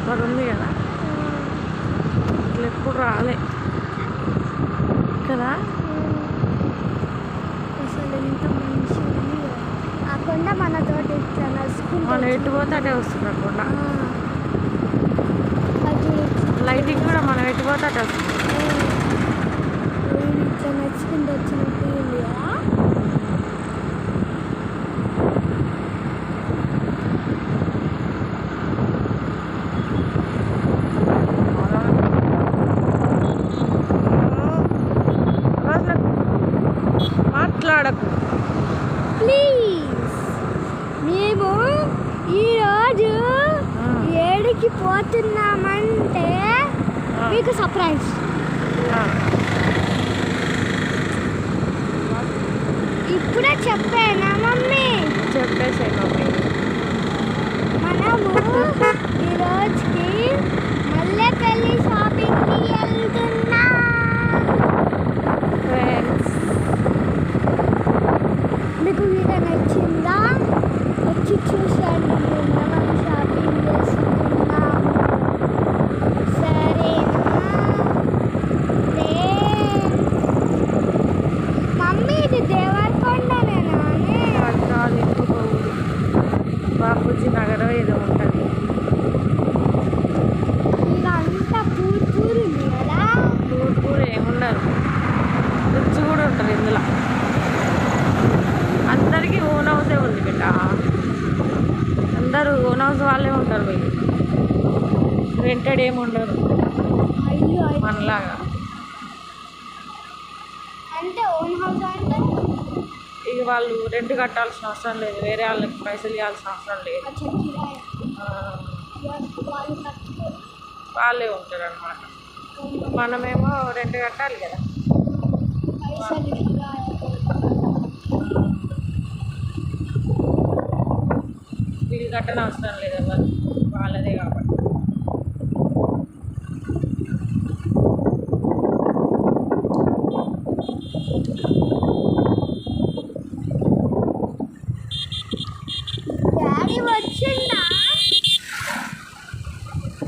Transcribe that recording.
Super ఉంది కదా. ఇట్లా ఎప్పుడు రాలే కదా. అసలు ఎంత మంచిగా ఉంది కదా. ఆ కొండ మనతోటి ఇట్లా నడుచుకుంటూ మనం ఎటు పోతే అటే వస్తుంది ఆ కొండ. అది లైటింగ్ కూడా మనం ఎటు పోతే అటే వస్తుంది. ఇట్లా నడుచుకుంటూ వచ్చినట్టు ఉంది కదా. మాట్లాడకు ప్లీజ్. మేము ఈరోజు ఏడికి పోతున్నామంటే మీకు సర్ప్రైజ్. ఇప్పుడే చెప్పానా మమ్మీ? చెప్పేసే మమ్మీ. మనము ఈరోజుకి మల్లెపల్లి షాపింగ్కి వెళ్తున్నాం ఫ్రెండ్స్, మీకు వీడియో నచ్చిందా? వచ్చి చూసండి. మనం షాపింగ్ చేస్తున్నాం, సరేనా? మమ్మీ ఇది దేవరకొండనేనా? కాదు ఇంకో ఊరు బాపూజీ నగరం ఏదో ఉంటుంది. ఇదంతా పూర్ ఉంది కదా. ఊరు ఏముండరు, రిచ్ కూడా ఉంటారు ఇందులో. అందరికీ ఓన్ హౌసే ఉంది బిడ్డ. అందరూ ఓన్ హౌస్ వాళ్ళే ఉంటారు. వీళ్ళు రెంటెడ్ ఏమి ఉండరు అయ్యో, మనలాగా. అంటే ఓన్ హౌస్ అంటే ఇక వాళ్ళు రెంట్ కట్టాల్సిన అవసరం లేదు, వేరే వాళ్ళకి పైసలు ఇవ్వాల్సిన అవసరం లేదు. అచ్చా కిరాయి. ఆ, వాళ్ళు కట్టుకో. వాళ్ళే ఉంటారు అన్నమాట. మనమేమో రెంట్ కట్టాలి కదా. పైసలు కిరాయి. వీళ్ళు కట్టని అవసరం లేదు ఎవరు.